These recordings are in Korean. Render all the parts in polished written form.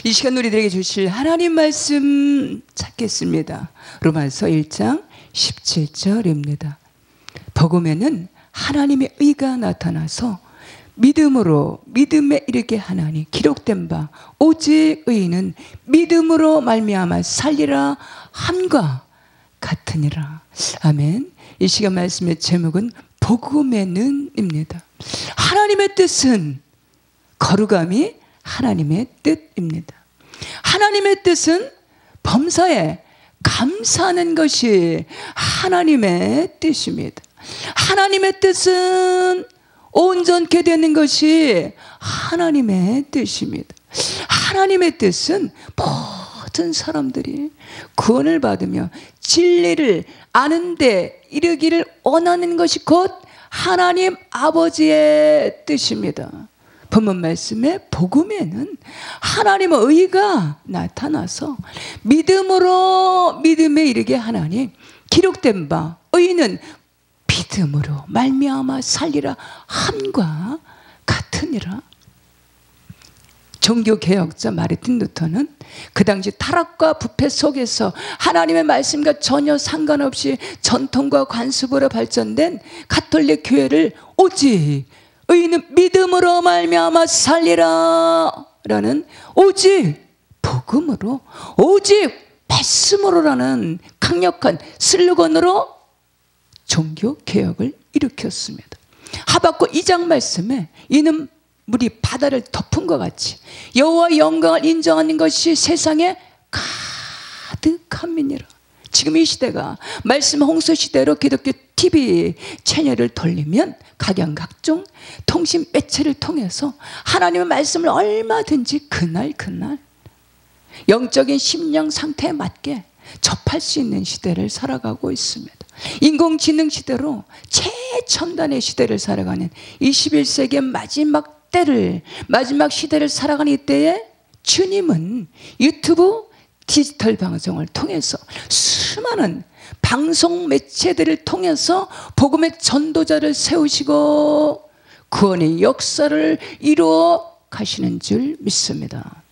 이 시간 우리들에게 주실 하나님 말씀 찾겠습니다. 로마서 1장 17절입니다. 복음에는 하나님의 의가 나타나서 믿음으로 믿음에 이르게 하나니 기록된 바 오직 의인은 믿음으로 말미암아 살리라 함과 같으니라. 아멘. 이 시간 말씀의 제목은 복음에는입니다. 하나님의 뜻은 거룩함이 하나님의 뜻입니다. 하나님의 뜻은 범사에 감사하는 것이 하나님의 뜻입니다. 하나님의 뜻은 온전케 되는 것이 하나님의 뜻입니다. 하나님의 뜻은 모든 사람들이 구원을 받으며 진리를 아는 데 이르기를 원하는 것이 곧 하나님 아버지의 뜻입니다. 본문 말씀에 복음에는 하나님의 의가 나타나서 믿음으로 믿음에 이르게 하나니 기록된 바 의인은 믿음으로 말미암아 살리라 함과 같으니라. 종교개혁자 마르틴 루터는 그 당시 타락과 부패 속에서 하나님의 말씀과 전혀 상관없이 전통과 관습으로 발전된 가톨릭 교회를 오직 의인은 믿음으로 말미암아 살리라 라는 오직 복음으로 오직 말씀으로라는 강력한 슬로건으로 종교개혁을 일으켰습니다. 하박국 2장 말씀에 이는 물이 바다를 덮은 것 같이 여호와의 영광을 인정하는 것이 세상에 가득함이니라. 지금 이 시대가 말씀 홍수 시대로 기독교 TV 채널을 돌리면 각양각종 통신 매체를 통해서 하나님의 말씀을 얼마든지 그날 영적인 심령 상태에 맞게 접할 수 있는 시대를 살아가고 있습니다. 인공지능 시대로 최첨단의 시대를 살아가는 21세기의 마지막 시대를 살아가는 이때에 주님은 유튜브 디지털 방송을 통해서 수많은 방송 매체들을 통해서 복음의 전도자를 세우시고 구원의 역사를 이루어 가시는 줄 믿습니다.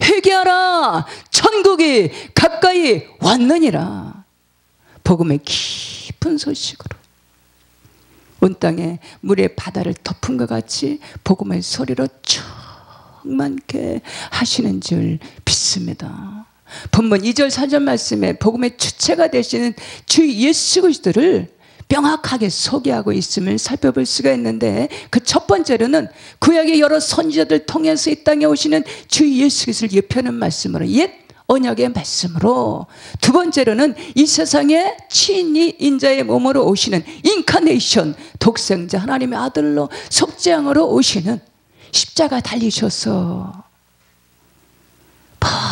회개하라, 천국이 가까이 왔느니라. 복음의 깊은 소식으로 온 땅에 물의 바다를 덮은 것 같이 복음의 소리로 충만케 하시는 줄 믿습니다. 본문 2절 4절 말씀에 복음의 주체가 되시는 주 예수 그리스도를 명확하게 소개하고 있음을 살펴볼 수가 있는데, 그 첫 번째로는 구약의 여러 선지자들 통해서 이 땅에 오시는 주 예수 그리스도를 예표하는 말씀으로, 옛 언약의 말씀으로, 두 번째로는 이 세상에 친히 인자의 몸으로 오시는 인카네이션, 독생자 하나님의 아들로 속죄양으로 오시는, 십자가 달리셔서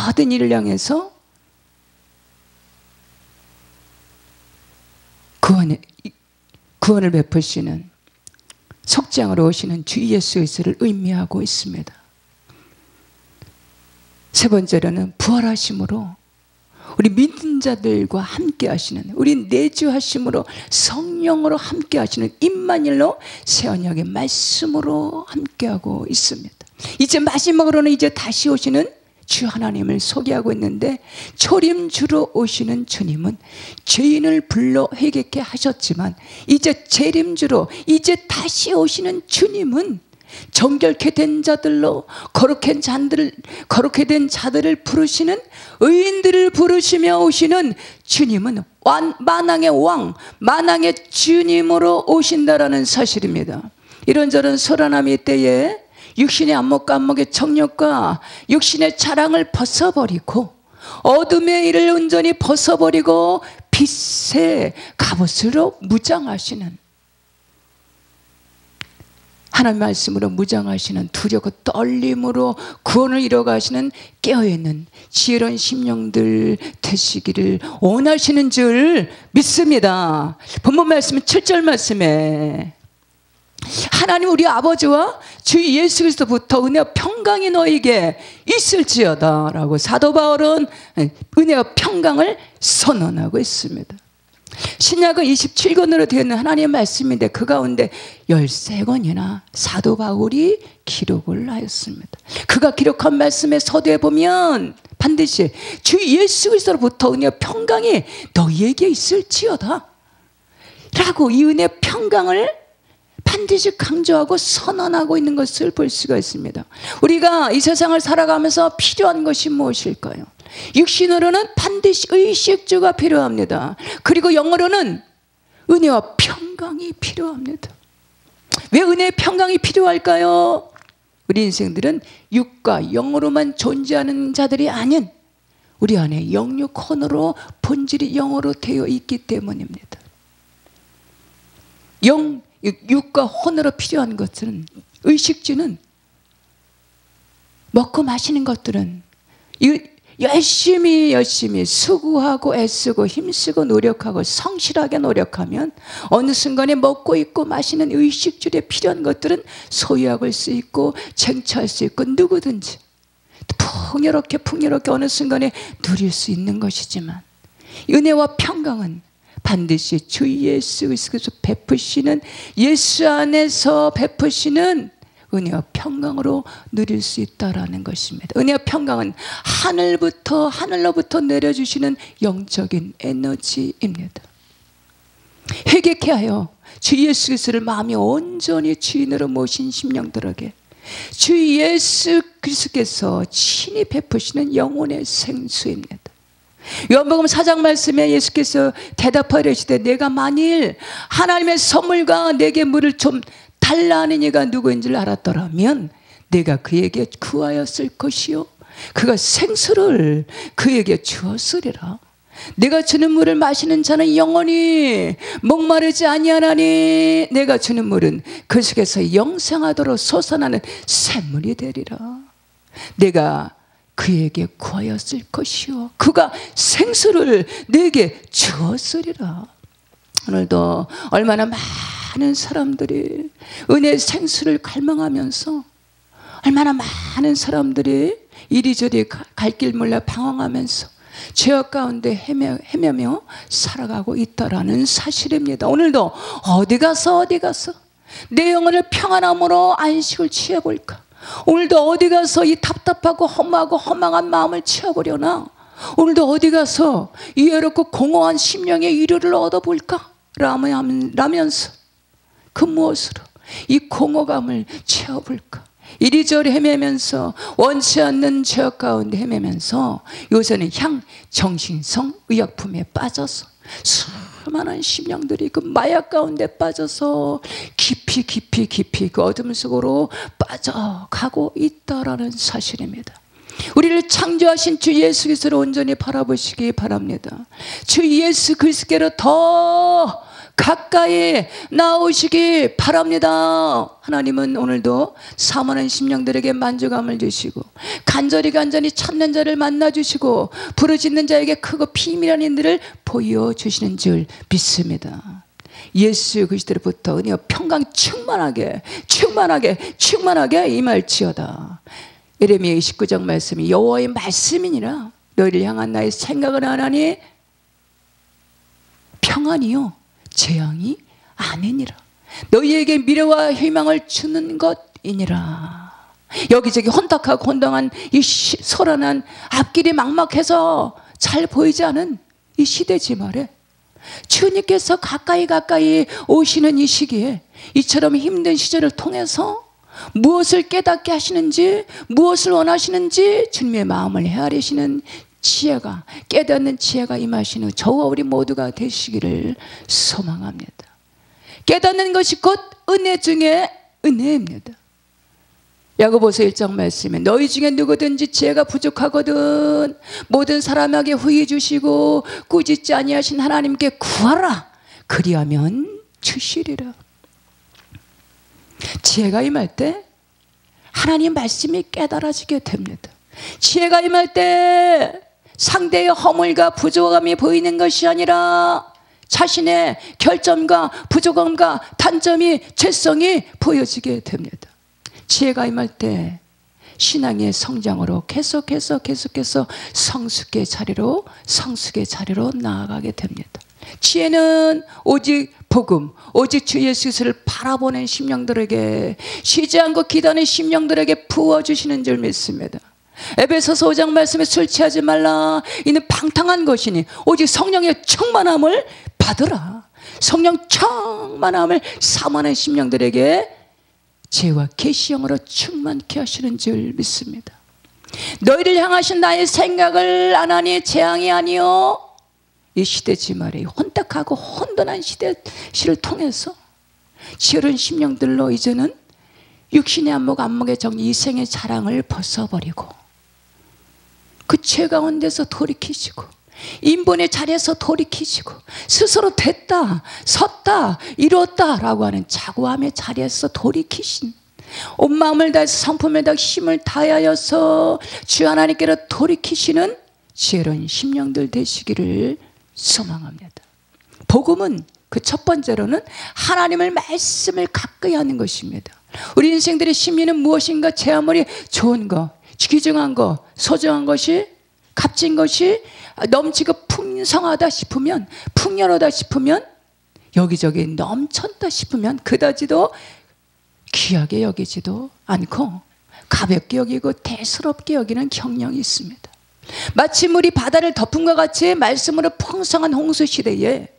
모든 일을 향해서 구원을 베푸시는 속죄양으로 오시는 주 예수 그리스도를 의미하고 있습니다. 세 번째로는 부활하심으로 우리 믿는 자들과 함께 하시는, 우리 내주하심으로 성령으로 함께 하시는 임마누엘로 새 언약의 말씀으로 함께하고 있습니다. 이제 마지막으로는 이제 다시 오시는 주 하나님을 소개하고 있는데, 초림주로 오시는 주님은 죄인을 불러 회개케 하셨지만 이제 재림주로 이제 다시 오시는 주님은 정결케 된 자들로 거룩해 된 자들을 부르시는, 의인들을 부르시며 오시는 주님은 만왕의 왕, 만왕의 주님으로 오신다라는 사실입니다. 이런저런 소란함이 때에 육신의 안목과 안목의 정욕과 육신의 자랑을 벗어버리고 어둠의 일을 온전히 벗어버리고 빛의 갑옷으로 무장하시는, 하나님 말씀으로 무장하시는, 두려고 떨림으로 구원을 이뤄가시는 깨어있는 지혜로운 심령들 되시기를 원하시는 줄 믿습니다. 본문 말씀은 7절 말씀에 하나님 우리 아버지와 주 예수 그리스도부터 은혜와 평강이 너에게 있을지어다 라고 사도 바울은 은혜와 평강을 선언하고 있습니다. 신약은 27권으로 되어 있는 하나님의 말씀인데 그 가운데 13권이나 사도 바울이 기록을 하였습니다. 그가 기록한 말씀의 서두에 보면 반드시 주 예수 그리스도로부터 은혜와 평강이 너희에게 있을지어다 라고 이 은혜 평강을 반드시 강조하고 선언하고 있는 것을 볼 수가 있습니다. 우리가 이 세상을 살아가면서 필요한 것이 무엇일까요? 육신으로는 반드시 의식주가 필요합니다. 그리고 영으로는 은혜와 평강이 필요합니다. 왜 은혜의 평강이 필요할까요? 우리 인생들은 육과 영으로만 존재하는 자들이 아닌 우리 안에 영육 혼으로 본질이 영으로 되어 있기 때문입니다. 육과 혼으로 필요한 것들은 의식주는 먹고 마시는 것들은 열심히 수고하고 애쓰고 힘쓰고 노력하고 성실하게 노력하면 어느 순간에 먹고 있고 마시는 의식주에 필요한 것들은 소유할 수 있고 쟁취할 수 있고 누구든지 풍요롭게 어느 순간에 누릴 수 있는 것이지만 은혜와 평강은 반드시 주 예수 그리스도께서 베푸시는 예수 안에서 베푸시는 은혜와 평강으로 누릴 수 있다라는 것입니다. 은혜와 평강은 하늘로부터 내려주시는 영적인 에너지입니다. 회개케 하여 주 예수 그리스도를 마음이 온전히 주인으로 모신 심령들에게 주 예수 그리스도께서 친히 베푸시는 영혼의 생수입니다. 요한복음 4장 말씀에 예수께서 대답하여 이르시되 내가 만일 하나님의 선물과 내게 물을 좀 달라 하는 이가 누구인지를 알았더라면 내가 그에게 구하였을 것이요 그가 생수를 그에게 주었으리라. 내가 주는 물을 마시는 자는 영원히 목마르지 아니하나니 내가 주는 물은 그 속에서 영생하도록 솟아나는 샘물이 되리라. 내가 그에게 구하였을 것이요 그가 생수를 내게 주었으리라. 오늘도 얼마나 많은 사람들이 은혜의 생수를 갈망하면서 얼마나 많은 사람들이 이리저리 갈 길 몰라 방황하면서 죄악 가운데 헤매며 살아가고 있다라는 사실입니다. 오늘도 어디 가서 내 영혼을 평안함으로 안식을 취해볼까? 오늘도 어디 가서 이 답답하고 허무하고 허망한 마음을 채워보려나? 오늘도 어디 가서 이 외롭고 공허한 심령의 위로를 얻어볼까? 라면서 그 무엇으로 이 공허감을 채워볼까? 이리저리 헤매면서 원치 않는 죄악 가운데 헤매면서 요새는 정신성 의약품에 빠져서 수많은 심령들이 그 마약 가운데 빠져서 깊이 그 어둠 속으로 빠져가고 있다라는 사실입니다. 우리를 창조하신 주 예수 그리스도를 온전히 바라보시기 바랍니다. 주 예수 그리스도께로 더 가까이 나오시기 바랍니다. 하나님은 오늘도 사모하는 심령들에게 만족함을 주시고 간절히 찾는 자를 만나주시고 부르짖는 자에게 크고 비밀한 일들을 보여주시는 줄 믿습니다. 예수 그리스도로부터 은혜와 평강 충만하게 임할지어다. 예레미야 29장 말씀이 여호와의 말씀이니라. 너희를 향한 나의 생각을 하나니 평안이요 재앙이 아니니라. 너희에게 미래와 희망을 주는 것이니라. 여기저기 혼탁하고 혼동한 이 소란한 앞길이 막막해서 잘 보이지 않은 이 시대지 말에 주님께서 가까이 오시는 이 시기에 이처럼 힘든 시절을 통해서 무엇을 깨닫게 하시는지 무엇을 원하시는지 주님의 마음을 헤아리시는 지혜가 깨닫는 지혜가 임하시는 저와 우리 모두가 되시기를 소망합니다. 깨닫는 것이 곧 은혜 중에 은혜입니다. 야고보서 1장 말씀에 너희 중에 누구든지 지혜가 부족하거든 모든 사람에게 후히 주시고 꾸짖지 아니하신 하나님께 구하라 그리하면 주시리라. 지혜가 임할 때 하나님 말씀이 깨달아지게 됩니다. 지혜가 임할 때 상대의 허물과 부족함이 보이는 것이 아니라 자신의 결점과 부족함과 단점이 죄성이 보여지게 됩니다. 지혜가 임할 때 신앙의 성장으로 계속해서 성숙의 자리로 나아가게 됩니다. 지혜는 오직 복음, 오직 주 예수를 바라보는 심령들에게, 쉬지 않고 기도하는 심령들에게 부어주시는 줄 믿습니다. 에베소서 5장 말씀에 술 취하지 말라, 이는 방탕한 것이니 오직 성령의 충만함을 받으라. 성령 충만함을 사모하는 심령들에게 지혜와 계시형으로 충만케 하시는 줄 믿습니다. 너희를 향하신 나의 생각을 안 하니 재앙이 아니요, 이 시대 지말에 혼탁하고 혼돈한 시를 통해서 지혜로운 심령들로 이제는 육신의 안목, 안목의 정리, 이생의 자랑을 벗어버리고 그 죄 가운데서 돌이키시고 인본의 자리에서 돌이키시고 스스로 됐다, 섰다, 이뤘다 라고 하는 자고함의 자리에서 돌이키신, 온 마음을 다해서 성품을 다해 힘을 다하여서 주 하나님께로 돌이키시는 지혜로운 심령들 되시기를 소망합니다. 복음은 그 첫 번째로는 하나님의 말씀을 가까이 하는 것입니다. 우리 인생들의 심리는 무엇인가? 제 아무리 좋은 거, 귀중한 거, 소중한 것이, 값진 것이 넘치고 풍성하다 싶으면, 풍요로다 싶으면, 여기저기 넘쳤다 싶으면 그다지도 귀하게 여기지도 않고 가볍게 여기고 대수롭게 여기는 경향이 있습니다. 마치 물이 바다를 덮음과 같이 말씀으로 풍성한 홍수 시대에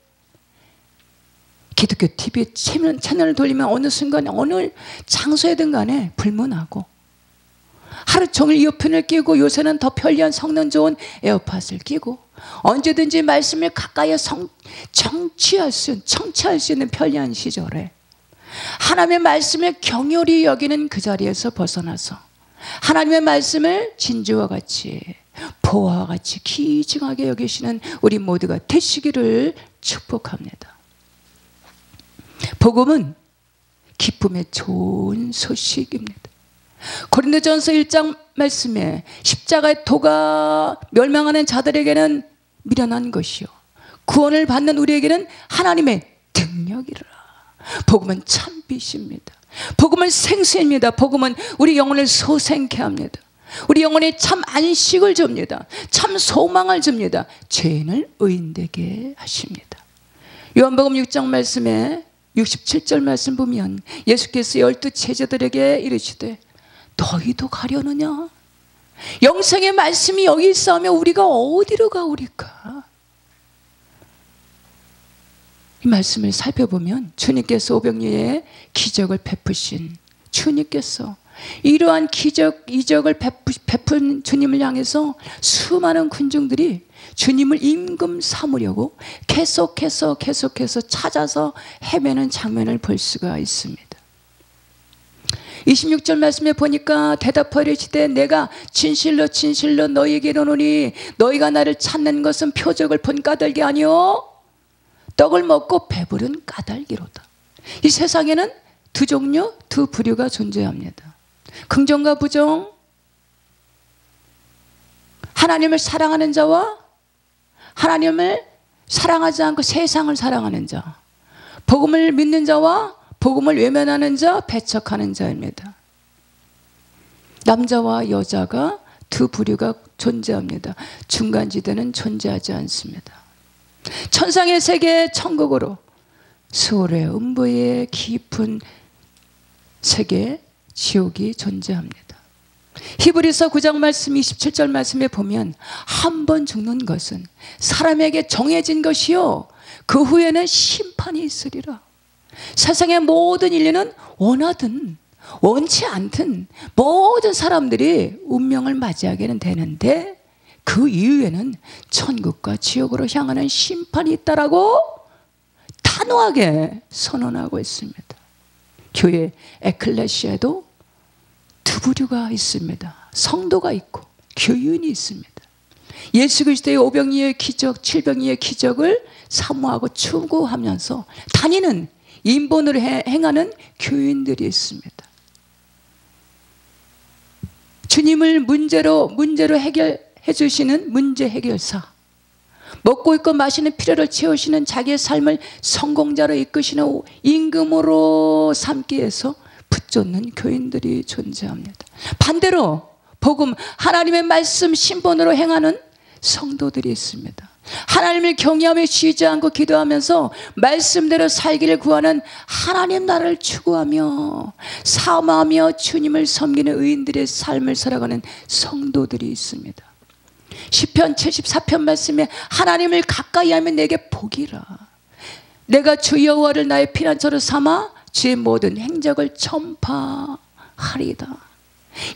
기독교 TV 채널을 돌리면 어느 순간 어느 장소에든 간에 불문하고 하루 종일 이어폰을 끼고, 요새는 더 편리한 성능 좋은 에어팟을 끼고 언제든지 말씀을 가까이 청취할 수 있는 편리한 시절에 하나님의 말씀을 경홀히 여기는 그 자리에서 벗어나서 하나님의 말씀을 진주와 같이, 보화와 같이 귀중하게 여기시는 우리 모두가 되시기를 축복합니다. 복음은 기쁨의 좋은 소식입니다. 고린도전서 1장 말씀에 십자가의 도가 멸망하는 자들에게는 미련한 것이요 구원을 받는 우리에게는 하나님의 능력이라. 복음은 참빛입니다. 복음은 생수입니다. 복음은 우리 영혼을 소생케 합니다. 우리 영혼에 참 안식을 줍니다. 참 소망을 줍니다. 죄인을 의인되게 하십니다. 요한복음 6장 말씀에 67절 말씀 보면 예수께서 12 제자들에게 이르시되 너희도 가려느냐? 영생의 말씀이 여기 있으면 우리가 어디로 가오리까? 이 말씀을 살펴보면 주님께서 오병이어의 기적을 베푸신 주님께서 이러한 이적을 베푼 주님을 향해서 수많은 군중들이 주님을 임금 삼으려고 계속해서 찾아서 헤매는 장면을 볼 수가 있습니다. 26절 말씀에 보니까 대답하여 이르시되 내가 진실로 너희에게 이르노니 너희가 나를 찾는 것은 표적을 본 까닭이 아니요 떡을 먹고 배부른 까닭이로다. 이 세상에는 두 종류, 두 부류가 존재합니다. 긍정과 부정, 하나님을 사랑하는 자와 하나님을 사랑하지 않고 세상을 사랑하는 자, 복음을 믿는 자와 복음을 외면하는 자, 배척하는 자입니다. 남자와 여자가 두 부류가 존재합니다. 중간지대는 존재하지 않습니다. 천상의 세계 천국으로 수월의 음부의 깊은 세계 지옥이 존재합니다. 히브리서 9장 말씀 27절 말씀에 보면 한 번 죽는 것은 사람에게 정해진 것이요 그 후에는 심판이 있으리라. 세상의 모든 인류는 원하든 원치 않든 모든 사람들이 운명을 맞이하게는 되는데 그 이후에는 천국과 지옥으로 향하는 심판이 있다라고 단호하게 선언하고 있습니다. 교회 에클레시아에도 두 부류가 있습니다. 성도가 있고 교인이 있습니다. 예수 그리스도의 오병이어의 기적, 칠병이어의 기적을 사모하고 추구하면서 다니는 인본으로 행하는 교인들이 있습니다. 주님을 문제로 해결해 주시는 문제 해결사, 먹고 입고 마시는 필요를 채우시는 자기의 삶을 성공자로 이끄시는 임금으로 삼기 위해서 붙잡는 교인들이 존재합니다. 반대로 복음, 하나님의 말씀 신본으로 행하는 성도들이 있습니다. 하나님을 경외하며 쉬지 않고 기도하면서 말씀대로 살기를 구하는 하나님 나라를 추구하며 사모하며 주님을 섬기는 의인들의 삶을 살아가는 성도들이 있습니다. 시편 74편 말씀에 하나님을 가까이 하면 내게 복이라. 내가 주 여호와를 나의 피난처로 삼아 주의 모든 행적을 전파하리이다.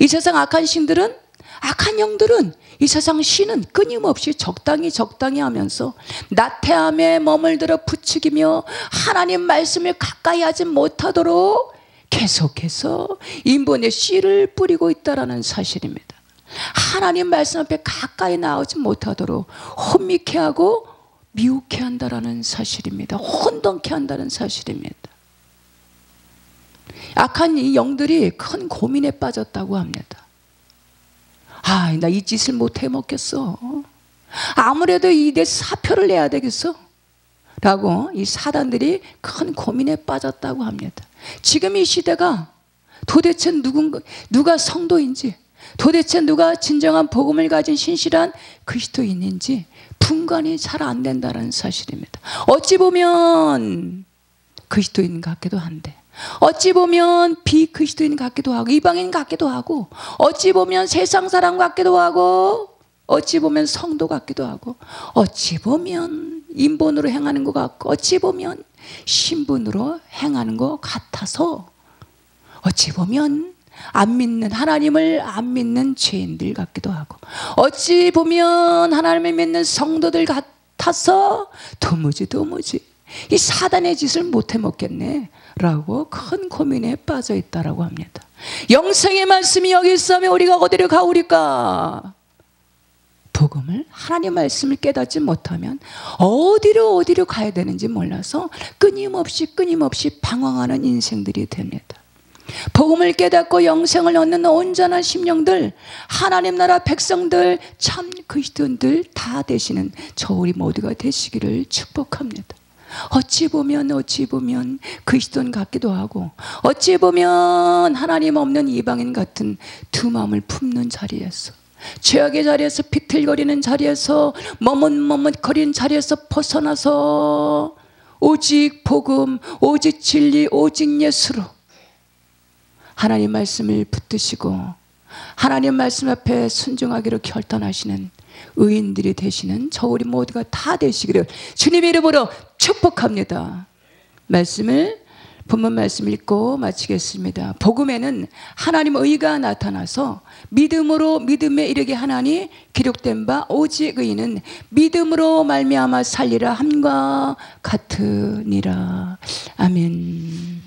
이 세상 악한 신들은, 악한 영들은, 이 세상 신은 끊임없이 적당히 하면서 나태함에 머물들어 부추기며 하나님 말씀을 가까이 하지 못하도록 계속해서 인본의 씨를 뿌리고 있다는 사실입니다. 하나님 말씀 앞에 가까이 나오지 못하도록 혼미케 하고 미혹해 한다는 사실입니다. 혼돈케 한다는 사실입니다. 악한 이 영들이 큰 고민에 빠졌다고 합니다. 아, 나 이 짓을 못해 먹겠어. 아무래도 이 내 사표를 내야 되겠어. 라고 이 사단들이 큰 고민에 빠졌다고 합니다. 지금 이 시대가 도대체 누가 성도인지, 도대체 누가 진정한 복음을 가진 신실한 그리스도인인지 분간이 잘 안 된다는 사실입니다. 어찌 보면 그리스도인 같기도 한데, 어찌 보면 비그리스도인 같기도 하고, 이방인 같기도 하고, 어찌 보면 세상 사람 같기도 하고, 어찌 보면 성도 같기도 하고, 어찌 보면 인본으로 행하는 것 같고, 어찌 보면 신분으로 행하는 것 같아서, 어찌 보면 안 믿는, 하나님을 안 믿는 죄인들 같기도 하고, 어찌 보면 하나님을 믿는 성도들 같아서 도무지 이 사단의 짓을 못해 먹겠네 라고 큰 고민에 빠져 있다라고 합니다. 영생의 말씀이 여기 있으면 우리가 어디로 가오리까? 복음을, 하나님 말씀을 깨닫지 못하면 어디로 가야 되는지 몰라서 끊임없이 방황하는 인생들이 됩니다. 복음을 깨닫고 영생을 얻는 온전한 심령들, 하나님 나라 백성들, 참 그리스도인들 다 되시는 저 우리 모두가 되시기를 축복합니다. 어찌 보면 그리스도인 같기도 하고, 어찌 보면 하나님 없는 이방인 같은 두 마음을 품는 자리에서, 죄악의 자리에서, 비틀거리는 자리에서, 머뭇거리는 자리에서 벗어나서 오직 복음, 오직 진리, 오직 예수로 하나님 말씀을 붙드시고 하나님 말씀 앞에 순종하기로 결단하시는 의인들이 되시는 저 우리 모두가 다 되시기를 주님의 이름으로 축복합니다. 본문 말씀 읽고 마치겠습니다. 복음에는 하나님의 의가 나타나서 믿음에 이르게 하나니 기록된 바 오직 의인은 믿음으로 말미암아 살리라 함과 같으니라. 아멘.